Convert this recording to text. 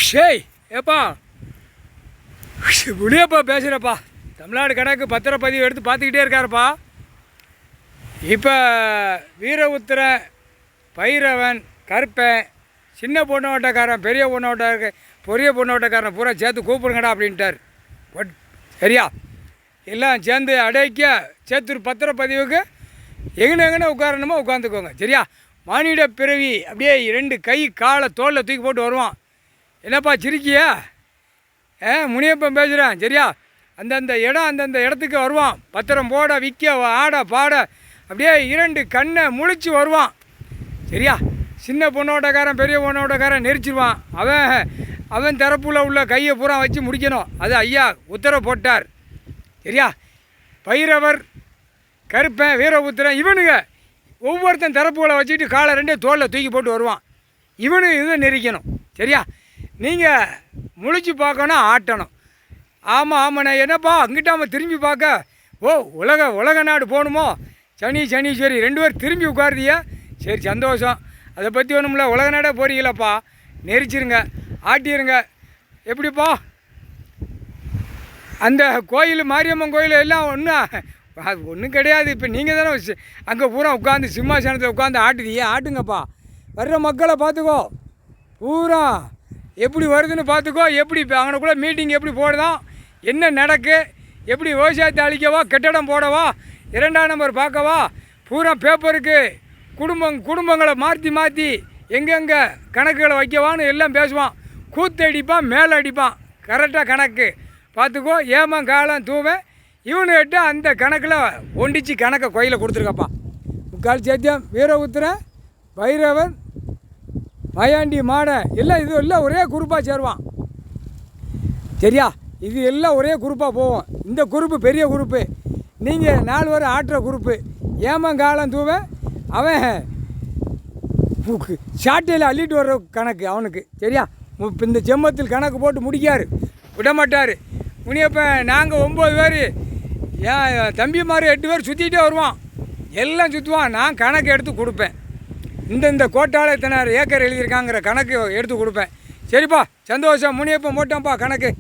ஷேய் ஏப்பா புளியப்பா பேசுகிறப்பா. தமிழ்நாடு கணக்கு பத்திரப்பதிவு எடுத்து பார்த்துக்கிட்டே இருக்காருப்பா. இப்போ வீரபுத்திர, பைரவன், கருப்பன், சின்ன பொண்ணு ஓட்டக்காரன், பெரிய பொண்ணு ஓட்டக்காரன் பூரா சேர்த்து கூப்பிடுங்கடா அப்படின்ட்டார். சரியா? எல்லாம் சேர்ந்து அடைக்க சேர்த்து பத்திரப்பதிவுக்கு எங்கன்னு உட்காரணுமோ உட்காந்துக்கோங்க. சரியா? மானிட பிறவி அப்படியே 2 கை காலை தோளில் தூக்கி போட்டு வருவான். என்னப்பா சிரிக்கியா? முனியப்பன் பேசுகிறேன். சரியா? அந்தந்த இடத்துக்கு வருவான். பத்திரம் போட, விற்க, ஆட, பாட அப்படியே 2 கண்ணை முழிச்சு வருவான். சரியா? சின்ன பொண்ணோட்டக்காரன், பெரிய பொண்ணோட்டக்காரன் நெரிச்சிருவான். அவன் தரப்புல உள்ள கையை பூரா வச்சு முடிக்கணும். அது ஐயா உத்தரவு போட்டார். சரியா? பைரவர், கருப்பன், வீரபுத்திரன் இவனுங்க ஒவ்வொருத்தன் தரப்புகளை வச்சுக்கிட்டு காலை 2 தோளில் தூக்கி போட்டு வருவான். இவனுக்கு இதை நெரிக்கணும். சரியா? நீங்கள் முழிச்சு பார்க்கணும், ஆட்டணும். ஆமாண்ணே. என்னப்பா அங்கிட்டாம திரும்பி பார்க்க உலக நாடு போகணுமோ? சனீஸ்வரி 2 பேர் திரும்பி உட்காருதியா? சரி, சந்தோஷம். அதை பற்றி ஒன்றும்ல. உலக நாடே போகிறீங்களாப்பா, நெரிச்சிருங்க, ஆட்டிடுங்க. எப்படிப்பா அந்த கோயில், மாரியம்மன் கோயில் எல்லாம் ஒன்றும் கிடையாது. இப்போ நீங்கள் தானே அங்கே பூரா உட்காந்து சிம்மாசனத்தில் உட்காந்து ஆட்டுதியே, ஆட்டுங்கப்பா. வர்ற மக்களை பார்த்துக்கோ, பூரா எப்படி வருதுன்னு பார்த்துக்கோ. எப்படி இப்போ அவனுக்குள்ளே மீட்டிங் எப்படி போடுதான், என்ன நடக்கு, எப்படி விவசாயத்தை அழிக்கவா, கட்டடம் போடவா, 2ஆம் நம்பர் பார்க்கவா, பூரா பேப்பருக்கு குடும்பங்களை மாற்றி எங்கெங்கே கணக்குகளை வைக்கவான்னு எல்லாம் பேசுவான். கூத்தடிப்பான், மேலே அடிப்பான். கரெக்டாக கணக்கு பார்த்துக்கோ. ஏமன் காலம் தூவன் இவனுக்கிட்ட அந்த கணக்கில் ஒண்டிச்சு கணக்கை கோயிலை கொடுத்துருக்கப்பா. முக்கால் சேத்தியம், வீரபுத்திரன், பைரவன், மயாண்டி, மாடை எல்லாம் இது எல்லாம் ஒரே குரூப்பாக சேருவான். சரியா? இது எல்லாம் ஒரே குரூப்பாக போவோம். இந்த குரூப்பு பெரிய குரூப்பு. நீங்கள் 4 பேர் ஆட்டுற குரூப்பு. ஏமங்காலம் தூவன் அவன் சாட்டையில் அள்ளிட்டு வர்ற கணக்கு அவனுக்கு. சரியா? இந்த செம்மத்தில் கணக்கு போட்டு முடிக்கார், விடமாட்டார். முனியப்பன் நாங்கள் 9 பேர், என் தம்பிமார் 8 பேர் சுற்றிக்கிட்டே வருவான். எல்லாம் சுற்றுவான். நான் கணக்கு எடுத்து கொடுப்பேன். இந்த கோட்டால் இத்தனை ஏக்கர் எழுதியிருக்காங்கிற கணக்கு எடுத்து கொடுப்பேன். சரிப்பா, சந்தோஷம். முனியப்பன் போட்டான்ப்பா கணக்கு.